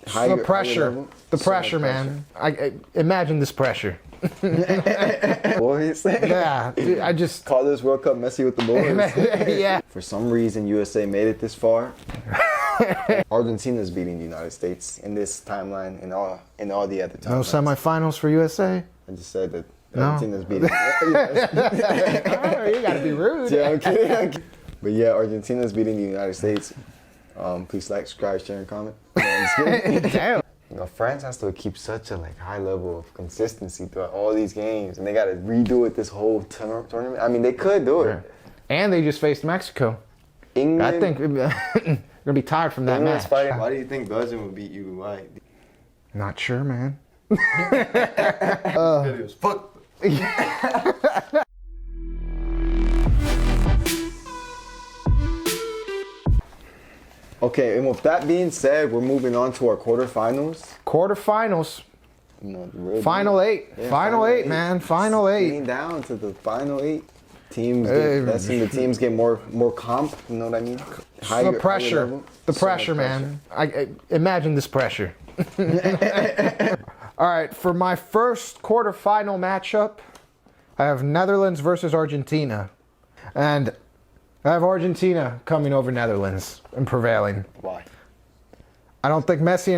Higher, the pressure. level, The so pressure, much man. I imagine this pressure. Boys. Yeah, dude, I just Call this World Cup messy with the boys. yeah. For some reason, USA made it this far. Argentina's beating the United States in this timeline and all the other timelines. No semifinals for USA. I just said that No. Argentina's beating. Oh, you gotta be rude. Yeah, I'm kidding. But yeah, Argentina's beating the United States. Please like, subscribe, share, and comment. No, I'm just kidding. Damn. You know, France has to keep such a high level of consistency throughout all these games, and they got to redo it this whole tournament. I mean, they could do it. And they just faced Mexico. England, I think they're gonna be tired from that England's match. fighting. Why do you think Belgium would beat Uruguay? Not sure, man. Videos. Fuck. Okay, and with that being said, we're moving on to our quarterfinals. Quarterfinals. You know, the real Final deal. eight. Yeah, Final eight, man. Final eight. Getting down to the final eight. Teams get, that's when the teams get more comp. You know what I mean? The pressure. level. The So pressure, much man. I imagine this pressure. All right, for my first quarterfinal matchup, I have Netherlands versus Argentina. And I have Argentina coming over Netherlands and prevailing. Why? I don't think Messi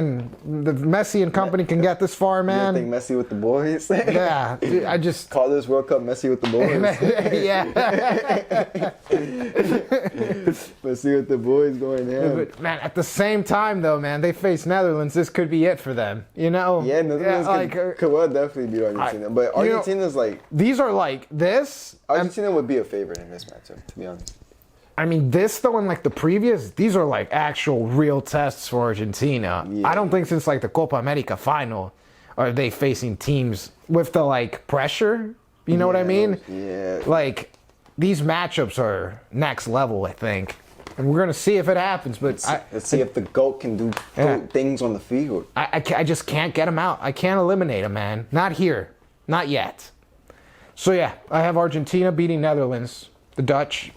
and company can get this far, You man. think Messi with the boys? Yeah, dude, I just Call this World Cup Messi with the boys. yeah. Messi with the boys going in. But man, at the same time though, man, they face Netherlands. This could be it for them, you know? Yeah, Netherlands could well definitely beat Argentina. But Argentina's these are like this. Argentina would be a favorite in this matchup, to be honest. I mean, this though and like the previous, these are like actual real tests for Argentina. Yeah. I don't think since like the Copa America final are they facing teams with the like pressure. You know what I mean? Yeah. Like these matchups are next level, I think. And we're gonna see if it happens. But Let's see if the GOAT can do things on the field. I just can't get him out. I can't eliminate him, man. Not here. Not yet. So yeah, I have Argentina beating Netherlands. The Dutch.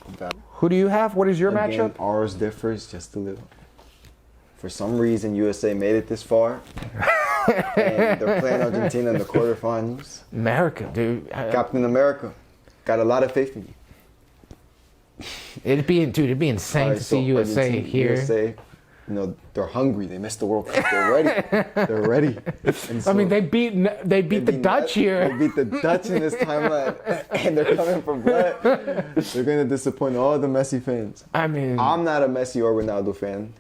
Who do you have? What is your Again, matchup? ours differs just a little. For some reason, USA made it this far. And they're playing Argentina in the quarterfinals. America, dude. Captain America. Got a lot of faith in you. It'd be insane Alright, to see so USA Argentina, here. USA, you know, they're hungry. They missed the World Cup. They're ready. They're ready. And I mean, so they beat the Dutch here. They beat the Dutch in this timeline. And they're coming for blood. They're going to disappoint all the Messi fans. I mean, I'm not a Messi or Ronaldo fan.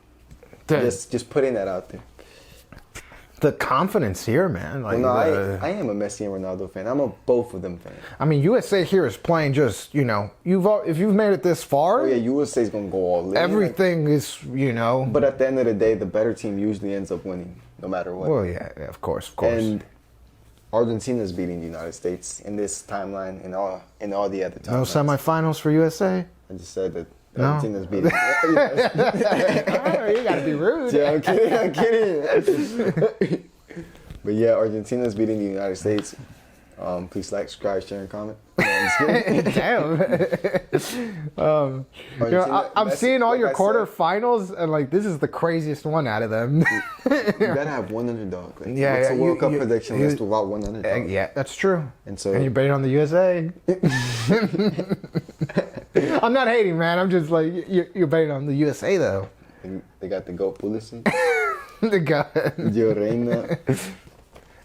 Just putting that out there. the confidence here, man. Like, No, I am a Messi and Ronaldo fan. I'm a both of them fan. I mean, USA here is playing just, you know, if you've made it this far, Oh yeah, USA's gonna go all in. everything is, you know. But at the end of the day, the better team usually ends up winning, no matter what. Well, yeah, of course. And Argentina's beating the United States in this timeline and all the other timelines. No semifinals for USA. I just said that No. Argentina's beating. Oh, you gotta be rude. Yeah, I'm kidding. But yeah, Argentina's beating the United States. Please like, subscribe, share, and comment. No, I'm just kidding. Damn. You know, I'm seeing all your quarterfinals, and like this is the craziest one out of them. You gotta have one underdog. Like, Yeah, what's yeah, a World Cup you- prediction list without one underdog? Yeah, that's true. And so And you betting on the USA? I'm not hating, man. I'm just like you're betting on the USA though. they got the GOAT Pulisic, The guy. Gio Reyna.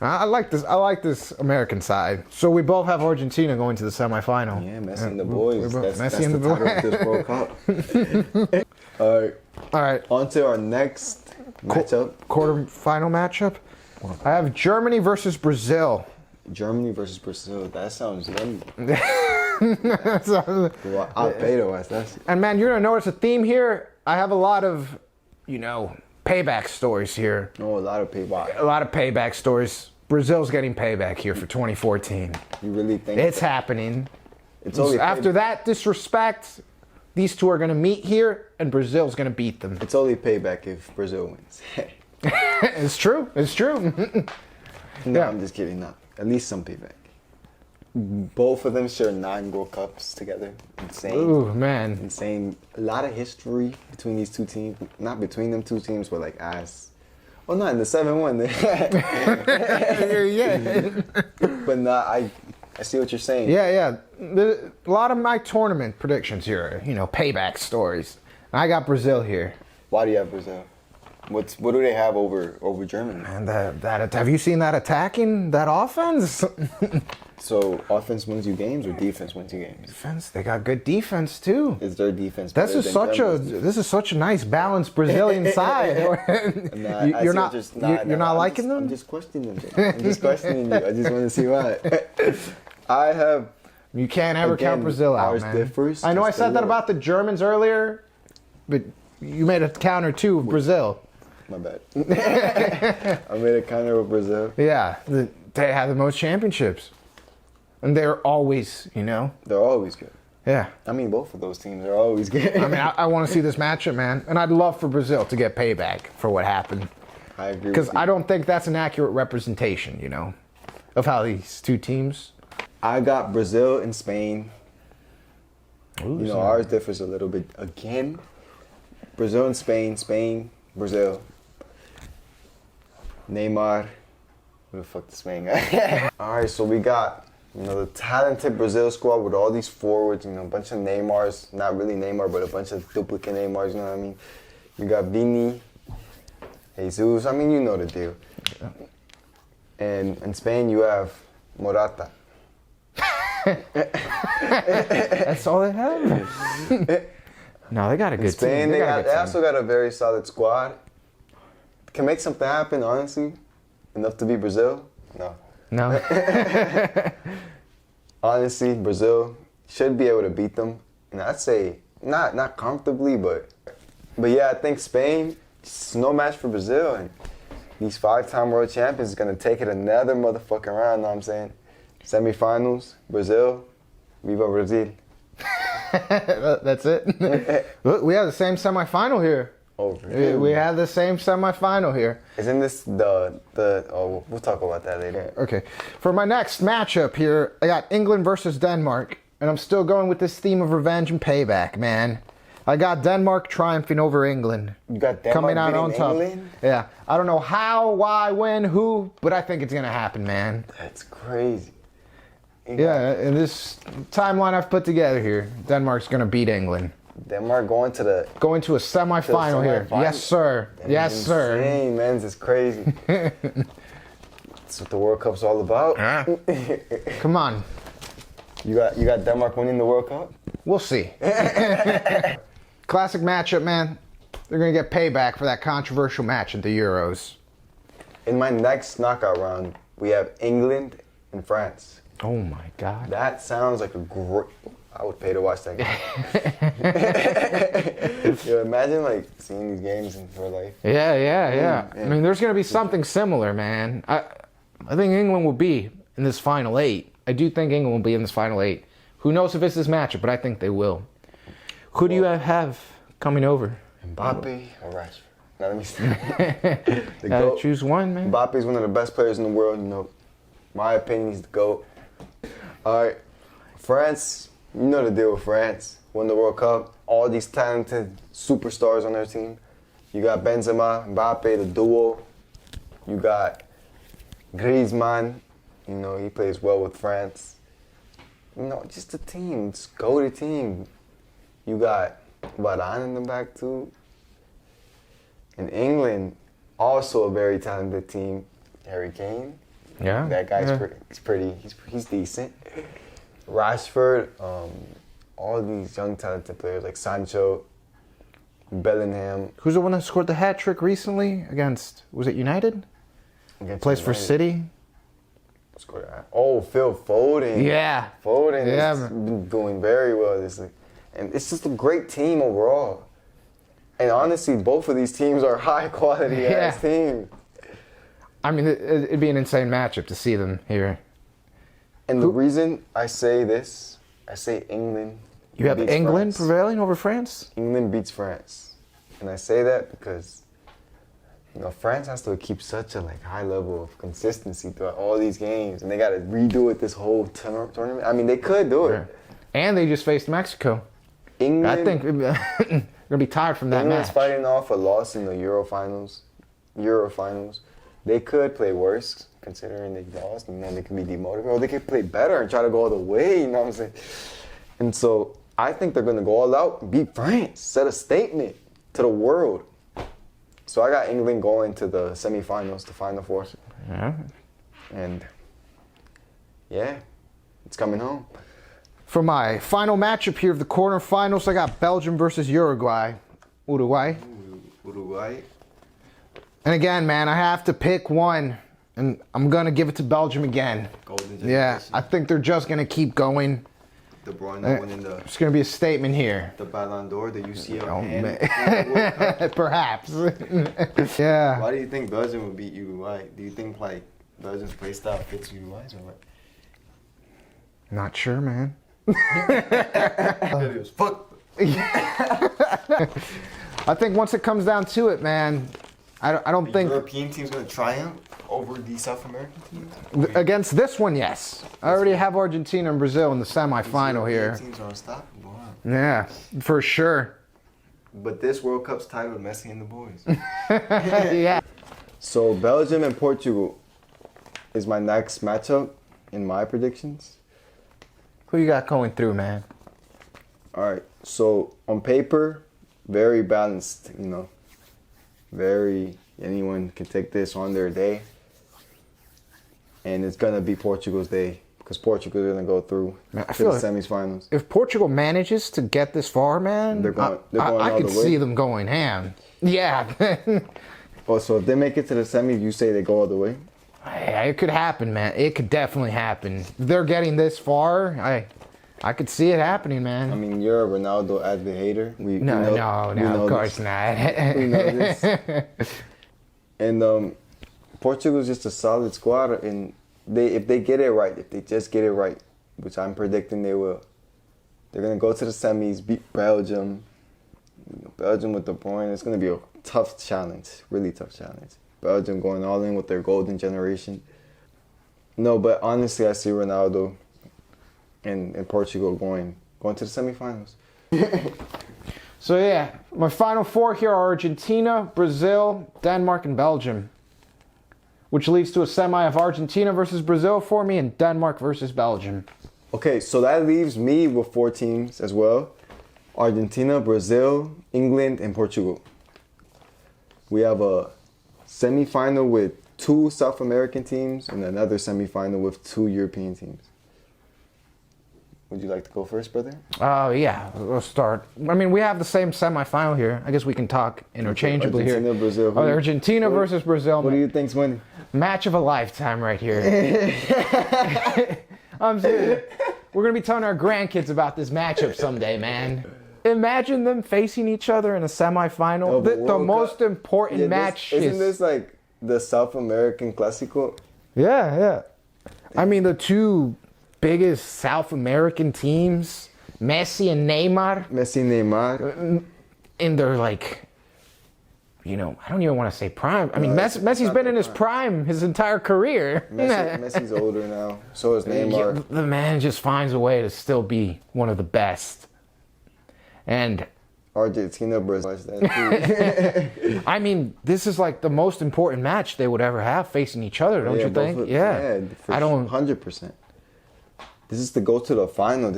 I like this. I like this American side. So we both have Argentina going to the semifinal. Yeah, Messi and the boys. That's Messi the and the title boys. of this World Cup. All right. All right. On to our next matchup. Quarterfinal matchup. I have Germany versus Brazil. Germany versus Brazil. That sounds yummy. And Well, Alfredo, that's man, you're gonna notice a theme here. I have a lot of, you know, payback stories here. a lot of people. A lot of payback stories. Brazil's getting payback here for 2014. You really think It's happening. it's only After that disrespect, these two are gonna meet here, and Brazil's gonna beat them. It's only payback if Brazil wins. It's true. It's true. No, Yeah. I'm just kidding. No, at least some payback. Both of them share 9 World Cups together. Insane. Ooh, man. Insane. A lot of history between these two teams. Not between them two teams, but like as Oh, not in the 7-1. Yeah. But nah, I see what you're saying. Yeah. A lot of my tournament predictions here are, payback stories. I got Brazil here. Why do you have Brazil? What do they have over Germany? And that have you seen that attacking, that offense? So offense wins you games or defense wins you games? Defense, they got good defense too. Is their defense This better is than such Germany's? this is such a nice balanced Brazilian side. Nah, You're not liking them? I'm just questioning them. I'm just questioning you. I just want to see why. I have. You can't ever Again, count Brazil out, ours man. differs I know I just a said that little. about the Germans earlier, but you made a counter too with Brazil. My bad. I made a counter with Brazil. Yeah, they have the most championships, and they're always, They're always good. Yeah. I mean, both of those teams are always good. I mean, I want to see this matchup, man, and I'd love for Brazil to get payback for what happened, I agree. because With you. I don't think that's an accurate representation, of how these two teams. I got Brazil and Spain. Ooh, Ours differs a little bit again. Brazil and Spain, Brazil. Neymar. Who the fuck the Spain guy? All right, so we got the talented Brazil squad with all these forwards. A bunch of Neymars, not really Neymar, but a bunch of duplicate Neymars. You know what I mean? You got Vini, Jesus. I mean, you know the deal. And in Spain, you have Morata. That's all they have. No, they got a good Spain, team. they got a good team. also got a very solid squad. Can make something happen, honestly. Enough to beat Brazil? No. No. Honestly, Brazil should be able to beat them. And I'd say not comfortably, but yeah, I think Spain, it's no match for Brazil. And these 5-time world champions is gonna take it another motherfucking round, know what I'm saying? Semifinals, Brazil, Viva Brazil. That's it. Look, we have the same semifinal here. We have the same semifinal here. Isn't this we'll talk about that later. Okay. For my next matchup here, I got England versus Denmark, and I'm still going with this theme of revenge and payback, man. I got Denmark triumphing over England. You got Denmark coming out on beating top. England? Yeah. I don't know how, why, when, who, but I think it's gonna happen, man. That's crazy. Yeah, in this timeline I've put together here, Denmark's gonna beat England. Denmark going to a semifinal here. semifinal? Yes, sir. That Yes, is sir. insane, man. This is crazy. That's what the World Cup's all about. Come on. You got Denmark winning the World Cup? We'll see. Classic matchup, man. They're gonna get payback for that controversial match at the Euros. In my next knockout round, we have England and France. Oh my God. That sounds like a great. I would pay to watch that game. Yo, imagine seeing these games in real life. Yeah. I mean, there's gonna be something similar, man. I think England will be in this final 8. I do think England will be in this final 8. Who knows if it's this matchup, but I think they will. Who do you have coming over? Mbappe or Rashford? Now let me see. Gotta choose one, man. Mbappe's one of the best players in the world. My opinion, he's the GOAT. All right, France. You know the deal with France. Won the World Cup. All these talented superstars on their team. You got Benzema, Mbappe, the duo. You got Griezmann. He plays well with France. Just the team. Just go to team. You got Varane in the back too. In England, also a very talented team. Harry Kane. Yeah. That guy's he's decent. Rashford, all these young talented players like Sancho, Bellingham. Who's the one that scored the hat trick recently against? Was it United? Plays for City. Oh, Phil Foden. Yeah. Foden has been doing very well this league. And it's just a great team overall. And honestly, both of these teams are high quality ass teams. I mean, it'd be an insane matchup to see them here. And the reason I say this, I say England. You have beats England France. prevailing over France? England beats France. And I say that because France has to keep such a high level of consistency throughout all these games, and they got to redo it this whole tournament. I mean, they could do it. Yeah. And they just faced Mexico. England, I think they're gonna be tired from that England's match. fighting off a loss in the Euro finals. Euro finals. They could play worse, considering they lost. You know, they could be demotivated. Or they could play better and try to go all the way, you know what I'm saying? And so I think they're going to go all out and beat France, set a statement to the world. So I got England going to the semifinals, the Final Four. Yeah. And, yeah, it's coming home. For my final matchup here of the quarterfinals, I got Belgium versus Uruguay. Uruguay. Uruguay. And again, man, I have to pick one, and I'm going to give it to Belgium again. Golden generation. Yeah, I think they're just going to keep going. De Bruyne winning It's going to be a statement here. the Ballon d'Or, the UCL, Oh, and man. the World Cup. Perhaps. Yeah. Why do you think Belgium will beat Uruguay? Do you think, like, Belgium's play style fits Uruguay's or what? Not sure, man. Fuck. I think once it comes down to it, man, I don't The think European team's going to triumph over the South American teams? against this one. Yes, I already have Argentina and Brazil in the semifinal here. Teams are unstoppable. Huh? Yeah, for sure. But this World Cup's tied with Messi and the boys. Yeah. So Belgium and Portugal is my next matchup in my predictions. Who you got going through, man? All right. So on paper, very balanced. You know, anyone can take this on their day, and it's gonna be Portugal's day because Portugal's gonna go through Man, I to feel the like semifinals. if Portugal manages to get this far, man, They're going I all could the way. see them going ham. Yeah. Oh, so if they make it to the semis, you say they go all the way? It could happen, man. It could definitely happen. If they're getting this far, I could see it happening, man. I mean, you're a Ronaldo avid hater. We No, know of course this. not. We know this. And Portugal's just a solid squad, and if they get it right, if they just get it right, which I'm predicting they will, they're gonna go to the semis, beat Belgium. Belgium with De Bruyne, it's gonna be a tough challenge, really tough challenge. Belgium going all in with their golden generation. No, but honestly, I see Ronaldo and Portugal going to the semifinals. So yeah, my final four here are Argentina, Brazil, Denmark, and Belgium. Which leads to a semi of Argentina versus Brazil for me and Denmark versus Belgium. Okay, so that leaves me with 4 teams as well. Argentina, Brazil, England, and Portugal. We have a semifinal with 2 South American teams and another semifinal with 2 European teams. Would you like to go first, brother? Oh, yeah, we'll start. I mean, we have the same semifinal here. I guess we can talk interchangeably Argentina, here. Brazil. Argentina versus Brazil. What do you think's winning? Match of a lifetime right here. I'm serious. We're going to be telling our grandkids about this matchup someday, man. Imagine them facing each other in a semifinal. The most important match Isn't this like the South American Clásico? Yeah. I mean, the 2 biggest South American teams, Messi and Neymar. Messi, Neymar. And they're like, I don't even want to say prime. I mean, Messi's been in his prime his entire career. Messi's older now. So is Neymar. The man just finds a way to still be one of the best. And Argentina, Brazil. That too. I mean, this is like the most important match they would ever have facing each other, don't you think? I don't. 100%. This is to go to the final.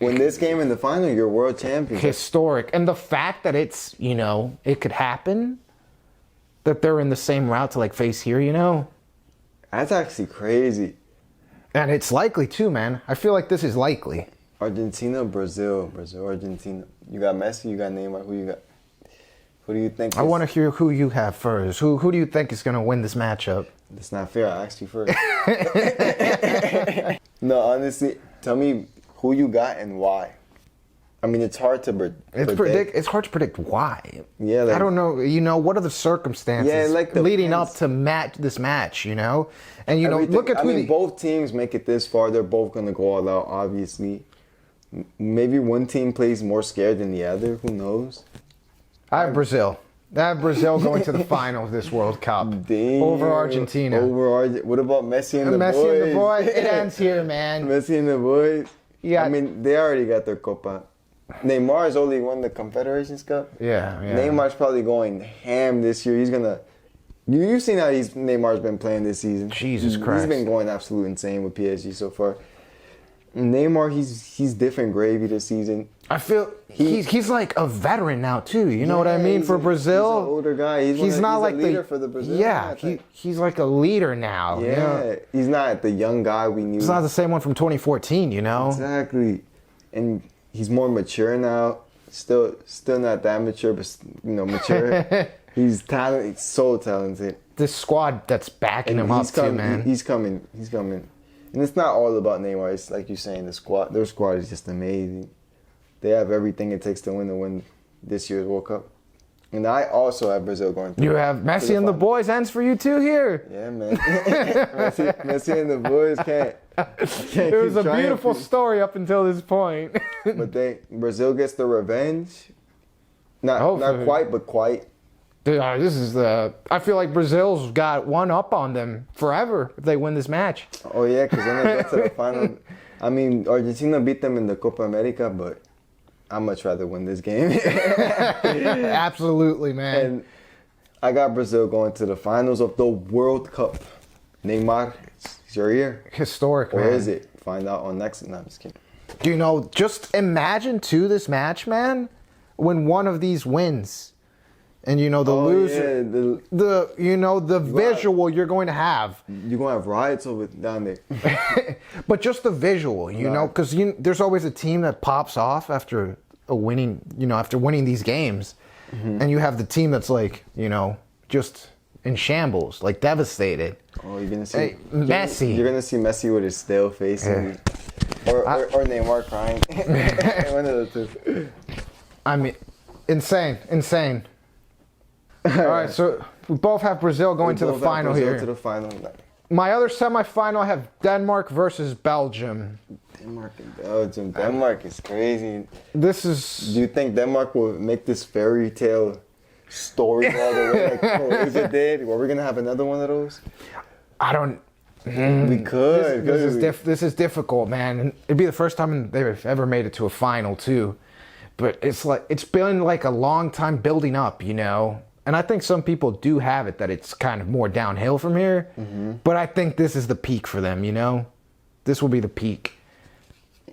Win this game in the final, you're world champion. Historic. And the fact that it's, it could happen, that they're in the same route to face here, That's actually crazy. And it's likely too, man. I feel like this is likely. Argentina, Brazil, Argentina. You got Messi, you got Neymar. Who you got? Who do you think? I want to hear who you have first. Who do you think is going to win this matchup? That's not fair. I asked you first. No, honestly, tell me who you got and why. I mean, it's hard to predict. It's hard to predict why. Yeah, I don't know. What are the circumstances leading up to this match? And look at both teams make it this far. They're both gonna go all out. Obviously, maybe one team plays more scared than the other. Who knows? I have Brazil. Going to the final of this World Cup. Damn. Over Argentina. What about Messi and the boys? Messi and the boys. It ends here, man. Messi and the boys. Yeah. I mean, they already got their Copa. Neymar's only won the Confederations Cup. Yeah. Neymar's probably going ham this year. He's gonna You've seen how Neymar's been playing this season. Jesus Christ. He's been going absolutely insane with PSG so far. Neymar, he's different gravy this season. I feel he's like a veteran now too. You know what I mean? For Brazil, he's an older guy. He's not like a leader for the Brazil. Yeah, he's like a leader now. Yeah, you know? He's not the young guy we knew. He's not the same one from 2014. You know? Exactly, and he's more mature now. Still not that mature, but mature. He's talented. He's so talented. This squad that's backing him up too, man. He's coming. And it's not all about Neymar. It's like you're saying, their squad is just amazing. They have everything it takes to win this year's World Cup. And I also have Brazil going through. You have Messi and the boys ends for you too here. Yeah, man. Messi and the boys can't it was a beautiful story up until this point. But Brazil gets the revenge. Not quite, but quite. I feel like Brazil's got one up on them forever if they win this match. Oh yeah, because then they get to the final. I mean, Argentina beat them in the Copa America, but I'd much rather win this game. Absolutely, man. And I got Brazil going to the finals of the World Cup. Neymar, it's your year. Historic, or man. Is it? Find out on next. No, I'm just kidding. You know, just imagine too this match, man, when one of these wins. And the loser, the visual you're going to have. You're going to have riots over down there. But just the visual, know, because there's always a team that pops off after winning these games. Mm-hmm. And you have the team that's like, just in shambles, like devastated. Oh, you're going to see Messi. You're going to see Messi with his stale face. Yeah. Or Neymar crying. One of the two. I mean, insane. All right, so we both have Brazil going to the final here. To the final. My other semifinal, I have Denmark versus Belgium. Denmark and Belgium. Denmark is crazy. Do you think Denmark will make this fairy tale story all the way like Croatia did? Were we gonna have another one of those? I don't. We could. This is difficult, man. It'd be the first time they've ever made it to a final too. But it's been like a long time building up, And I think some people do have it that it's kind of more downhill from here. Mm-hmm. But I think this is the peak for them, This will be the peak.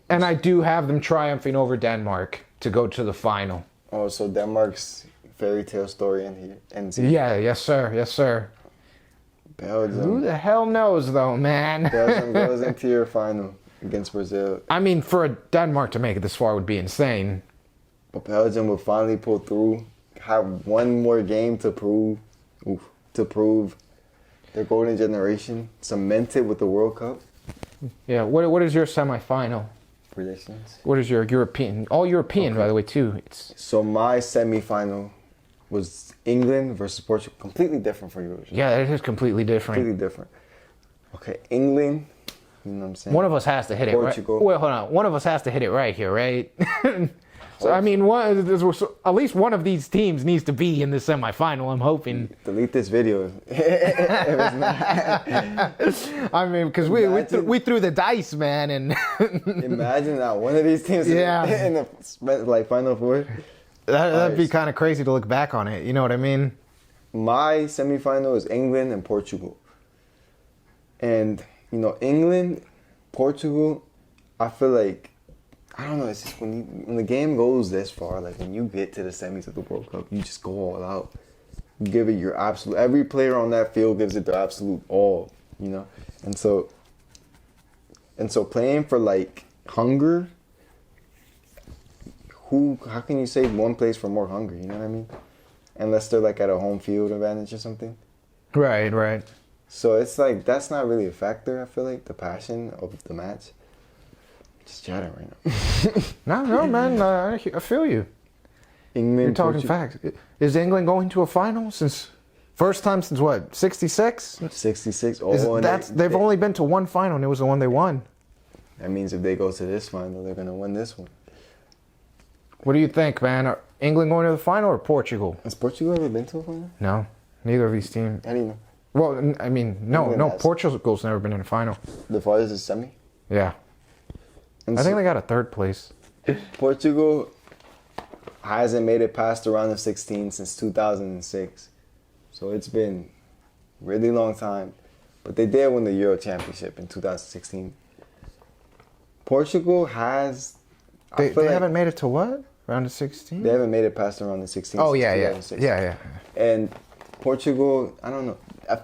And I do have them triumphing over Denmark to go to the final. Oh, so Denmark's fairy tale story ends here. Yeah, yes, sir. Belgium. Who the hell knows, though, man? Belgium goes into your final against Brazil. I mean, for Denmark to make it this far would be insane. But Belgium will finally pull through. Have one more game to prove their golden generation cemented with the World Cup. Yeah, what is your semifinal predictions? What is your European? All European, by the way, too. So my semifinal was England versus Portugal. Completely different for yours. Yeah, it is completely different. Completely different. Okay, England. You know what I'm saying? One of us has to hit Portugal. It right. Well, hold on. One of us has to hit it right here, right? So, I mean, at least one of these teams needs to be in the semifinal, I'm hoping. Delete this video. It was not. I mean, because we threw the dice, man. And imagine that one of these teams in the Final Four. That'd be kind of crazy to look back on it. You know what I mean? My semifinal is England and Portugal. And, England, Portugal, I feel like, I don't know, it's just when the game goes this far, like when you get to the semis of the World Cup, you just go all out. You give it your absolute, every player on that field gives it their absolute all, And so playing for like hunger, how can you say one plays for more hunger, you know what I mean? Unless they're like at a home field advantage or something. Right. So it's like, that's not really a factor, I feel like, the passion of the match. Just chatting right now. No, man. I feel you. England, you're talking facts. Is England going to a final first time since what? 66? 66. They've only been to one final, and it was the one they won. That means if they go to this final, they're gonna win this one. What do you think, man? Are England going to the final or Portugal? Has Portugal ever been to a final? No, neither of these teams. How do you know? Well, I mean, no. Portugal's never been in a final. The farthest is semi. Yeah. I think they got a third place. Portugal hasn't made it past the round of 16 since 2006. So it's been really long time. But they did win the Euro Championship in 2016. Portugal has... They haven't made it to what? Round of 16? They haven't made it past around the 16. Oh, yeah. And Portugal, I don't know.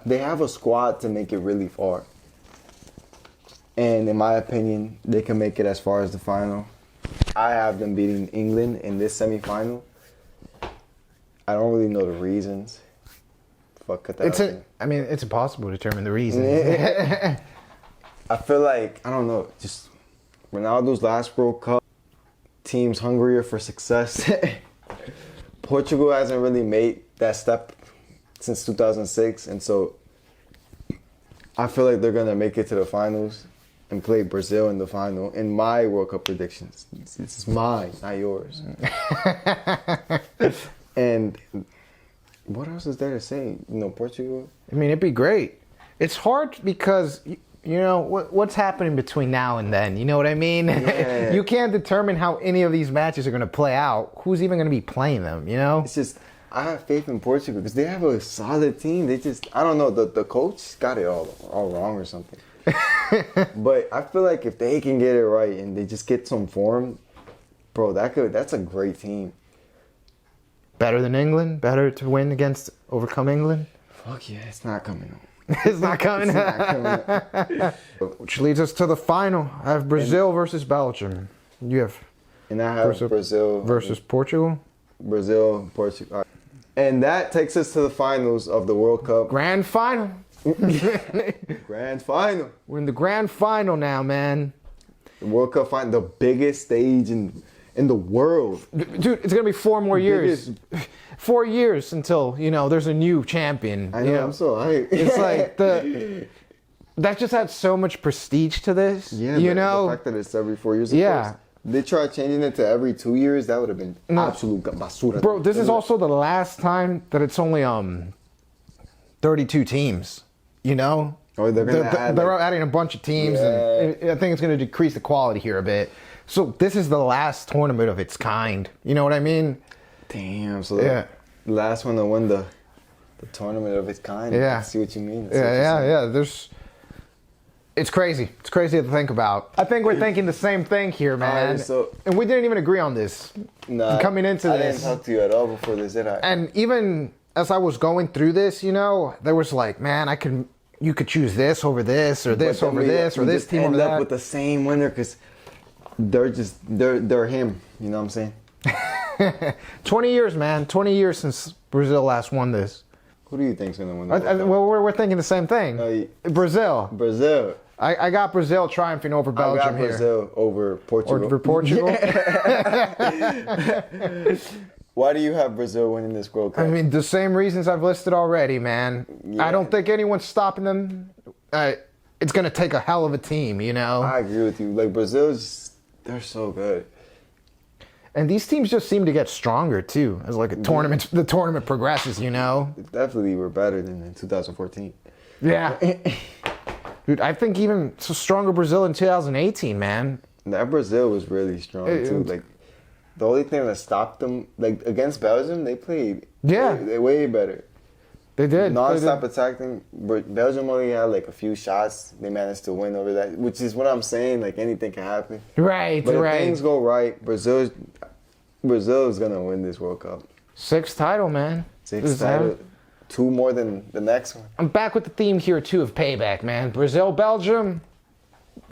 They have a squad to make it really far. And in my opinion, they can make it as far as the final. I have them beating England in this semifinal. I don't really know the reasons. Fuck Qatar. It's impossible to determine the reasons. I feel like, I don't know, just Ronaldo's last World Cup, team's hungrier for success. Portugal hasn't really made that step since 2006, and so I feel like they're gonna make it to the finals and play Brazil in the final. In my World Cup predictions, it's mine, not yours. And what else is there to say? Portugal. I mean, it'd be great. It's hard because what's happening between now and then. You know what I mean? Yeah. You can't determine how any of these matches are going to play out. Who's even going to be playing them? It's just. I have faith in Portugal because they have a solid team. They just, I don't know, the coach got it all wrong or something. But I feel like if they can get it right and they just get some form, bro, that's a great team. Better than England? Better to overcome England? Fuck yeah, it's not coming on. It's not coming. Which leads us to the final. I have Brazil versus Belgium. You have. And I have Brazil versus Portugal. Brazil, Portugal. And that takes us to the finals of the World Cup. Grand final. Grand final. We're in the grand final now, man. The World Cup final, the biggest stage in the world. Dude, it's going to be 4 more years. 4 years until, there's a new champion. I know, I'm so hyped. It's like that just adds so much prestige to this. Yeah, the fact that it's every 4 years. Yeah. They tried changing it to every 2 years. That would have been absolute basura. Bro, this is also the last time that it's only 32 teams. Or they're adding a bunch of teams, and I think it's going to decrease the quality here a bit. So this is the last tournament of its kind. You know what I mean? Damn. So the last one that won the tournament of its kind. Yeah. I see what you mean. Yeah. It's crazy. It's crazy to think about. I think we're thinking the same thing here, man. And we didn't even agree on this. Nah, coming into this. I didn't talk to you at all before this, did I? And even as I was going through this, there was like, man, you could choose this over this, or this over this, or this team over that. End up with the same winner because they're him. You know what I'm saying? 20 years, man. 20 years since Brazil last won this. Who do you think's gonna win the World Cup? Well, we're thinking the same thing. Brazil. I got Brazil triumphing over Belgium here. I got Brazil over Portugal. Over Portugal? Why do you have Brazil winning this World Cup? I mean, the same reasons I've listed already, man. Yeah. I don't think anyone's stopping them. It's going to take a hell of a team, I agree with you. Like, they're so good. And these teams just seem to get stronger, too, as the tournament progresses, They definitely were better than in 2014. Yeah. Dude, I think even stronger Brazil in 2018, man. That Brazil was really strong, too. Like, the only thing that stopped them, like, against Belgium, they played way better. They did. Non-stop attacking. Belgium only had, like, a few shots. They managed to win over that, which is what I'm saying. Like, anything can happen. Right, but if things go right, Brazil is going to win this World Cup. 6th title, man. 6th title. 2 more than the next one. I'm back with the theme here, too, of payback, man. Brazil, Belgium,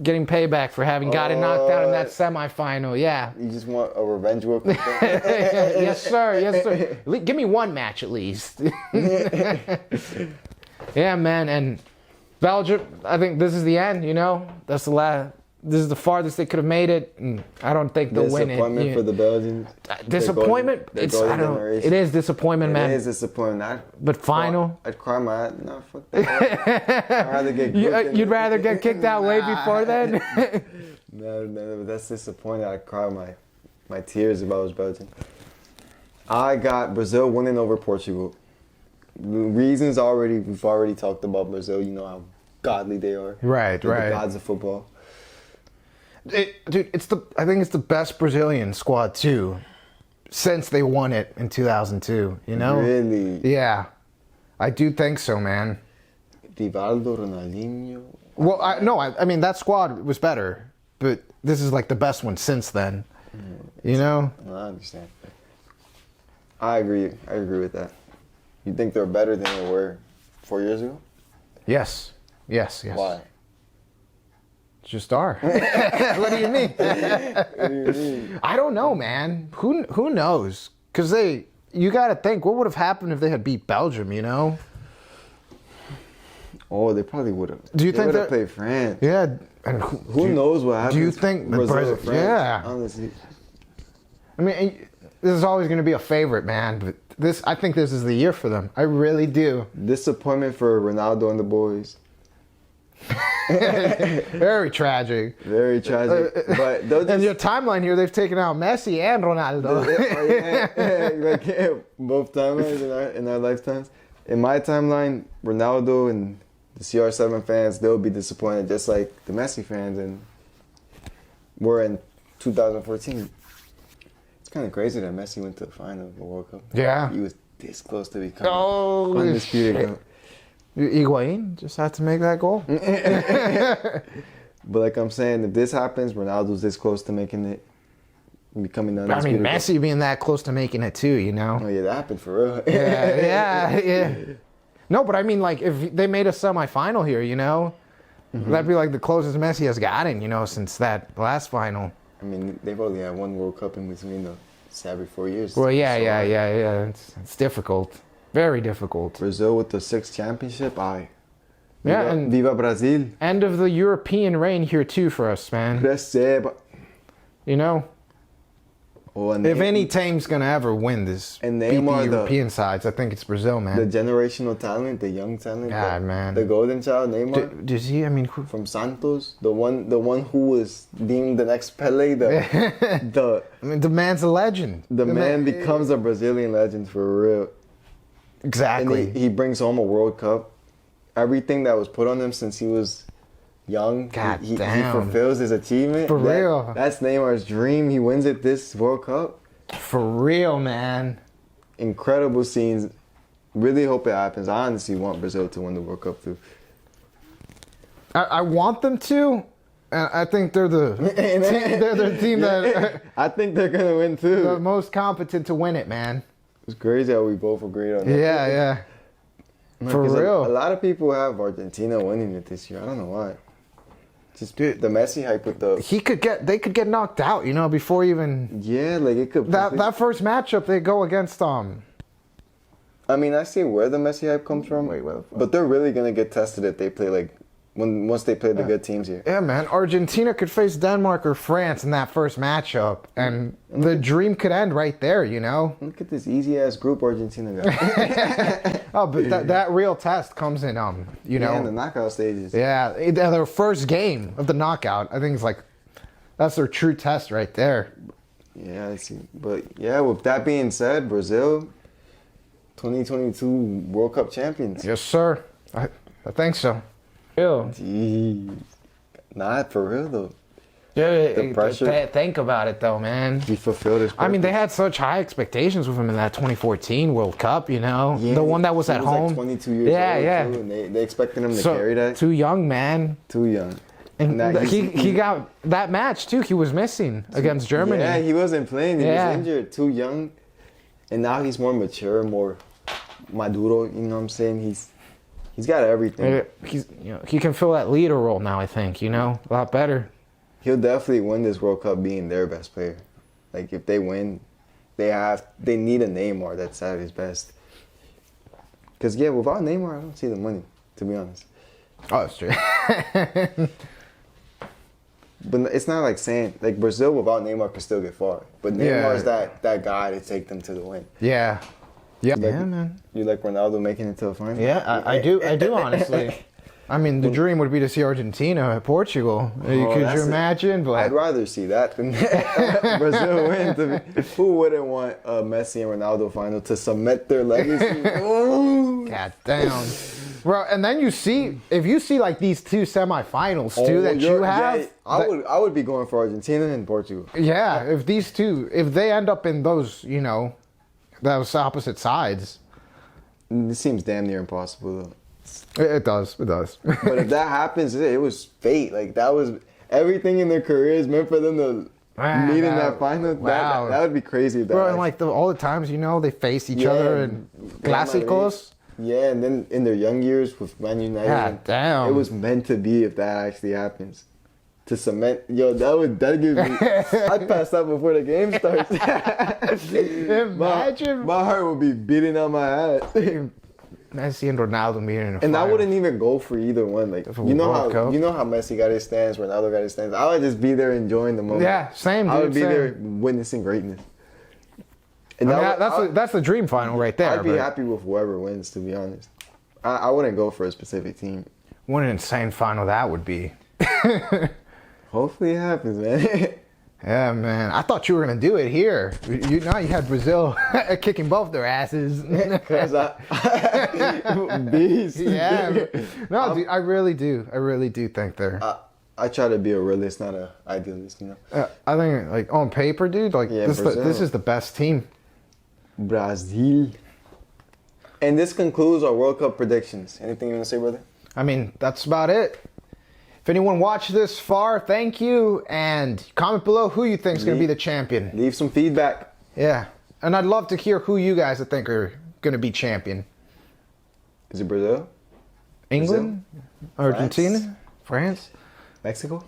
getting payback for having gotten knocked out in that semifinal, yeah. You just want a revenge World Cup? Yes, sir. Give me 1 match, at least. Yeah, man, and Belgium, I think this is the end, That's the last... This is the farthest they could have made it, and I don't think they'll win it. Disappointment for the Belgians. Disappointment? It is disappointment, man. It is disappointment. But final? I'd cry my... No, fuck that. I'd rather get You'd rather get kicked out way before then? No, that's disappointing. I'd cry my tears if I was Belgian. I got Brazil winning over Portugal. Reasons we've already talked about Brazil. You know how godly they are. Right. The gods of football. Dude, I think it's the best Brazilian squad too, since they won it in 2002. Really? Yeah, I do think so, man. Rivaldo, Ronaldinho. Well, I mean that squad was better, but this is like the best one since then. You know? I understand. I agree. I agree with that. You think they're better than they were 4 years ago? Yes. Why? Just are. What do you mean? What do you mean? I don't know, man. Who knows? Because you got to think, what would have happened if they had beat Belgium? You know? Oh, they probably would have. Do you they think would that have played France? Yeah. And Who knows what happens? Do you think Brazil or France? Yeah. Honestly. I mean, this is always going to be a favorite, man. But I think this is the year for them. I really do. Disappointment for Ronaldo and the boys. Very tragic. Very tragic. But they'll just... And your timeline here, they've taken out Messi and Ronaldo. Both timelines in our lifetimes. In my timeline, Ronaldo and the CR7 fans, they'll be disappointed just like the Messi fans, and we're in 2014. It's kind of crazy that Messi went to the final of the World Cup. Yeah. He was this close to becoming undisputed. Higuain just had to make that goal. But like I'm saying, if this happens, Ronaldo's this close to making it, becoming the undisputed. I mean, Messi being that close to making it too, you know? Oh yeah, that happened for real. Yeah. No, but I mean, like, if they made a semifinal here, you know? Mm-hmm. That'd be like the closest Messi has gotten, you know, since that last final. I mean, they've only had one World Cup in between, though. It's every 4 years. Well, yeah. It's difficult. Very difficult. Brazil with the 6th championship, aye. Yeah, and Viva Brazil. End of the European reign here too for us, man. Receba. You know? Oh, and if any team's gonna ever win this, and beat the European sides, I think it's Brazil, man. The generational talent, the young talent. God, man. The golden child, Neymar. Did he? I mean, from Santos, the one who was deemed the next Pele. I mean, the man's a legend. The man becomes a Brazilian legend for real. Exactly. And he brings home a World Cup. Everything that was put on him since he was young, he fulfills his achievement. For real. That's Neymar's dream. He wins it this World Cup. For real, man. Incredible scenes. Really hope it happens. I honestly want Brazil to win the World Cup too. I want them to. I think they're the team that... I think they're going to win too. The most competent to win it, man. It's crazy how we both agreed on that. Yeah. For real. A lot of people have Argentina winning it this year. I don't know why. Just the Messi hype with the... They could get knocked out, you know, before even... Yeah, like it could... That first matchup, they go against... I mean, I see where the Messi hype comes from. But they're really going to get tested if they play like... Once they play the good teams here. Yeah, man. Argentina could face Denmark or France in that first matchup. And the dream could end right there, you know? Look at this easy-ass group Argentina got. Oh, but that real test comes in, you know... in the knockout stages. Yeah, their first game of the knockout. I think it's like... That's their true test right there. Yeah, I see. But, yeah, with that being said, Brazil, 2022 World Cup champions. Yes, sir. I think so. Real. Jeez. Not for real, though. Yeah, the pressure. Think about it, though, man. He fulfilled his purpose. I mean, they had such high expectations with him in that 2014 World Cup, you know? Yeah, the one that was at home. Like 22 years old, too, and they expected him to carry that. Too young, man. Too young. And he got that match, too. He was missing against Germany. Yeah, he wasn't playing. He was injured. Too young. And now he's more mature, more maduro, you know what I'm saying? He's got everything. He can fill that leader role now, I think, you know? A lot better. He'll definitely win this World Cup being their best player. Like, if they win, they need a Neymar that's at his best. Because, without Neymar, I don't see them winning, to be honest. Oh, that's true. But it's not like saying, like, Brazil without Neymar could still get far. But Neymar's that guy to take them to the win. Yeah. Yeah, man. You like Ronaldo making it to the final? Yeah, I do, honestly. I mean, the dream would be to see Argentina at Portugal. Could you imagine? But I'd rather see that than Brazil win. Who wouldn't want a Messi and Ronaldo final to cement their legacy? God damn. Bro, and then if you see like these two semifinals too that you have. Yeah, I would be going for Argentina and Portugal. Yeah, if they end up in those, you know, those opposite sides. It seems damn near impossible, though. It does. It does. But if that happens, it was fate. Like that was everything in their careers meant for them to meet in that final. Wow. That would be crazy. If that Bro, and like all the times, you know, they faced each other in clásicos. Yeah, and then in their young years with Man United, God damn. it was meant to be if that actually happens. To cement, that'd give me. I'd pass out before the game starts. Imagine. My heart would be beating on my ass. Messi and Ronaldo meeting in a And final. I wouldn't even go for either one. Like you know how Messi got his stance, Ronaldo got his stance. I would just be there enjoying the moment. Yeah, same. Dude, I would be same. there witnessing greatness. And that's the dream final right there. I'd be happy with whoever wins, to be honest. I wouldn't go for a specific team. What an insane final that would be. Hopefully it happens, man. Yeah, man. I thought you were gonna do it here. You had Brazil kicking both their asses. Cause beast. Yeah. No, dude, I really do. I really do think they're. I try to be a realist, not an idealist. You know. I think, like on paper, dude, like this is the best team. Brazil. And this concludes our World Cup predictions. Anything you want to say, brother? I mean, that's about it. If anyone watched this far, thank you. And comment below who you think is going to be the champion. Leave some feedback. Yeah. And I'd love to hear who you guys think are going to be champion. Is it Brazil? England? Brazil? Argentina? France? Mexico?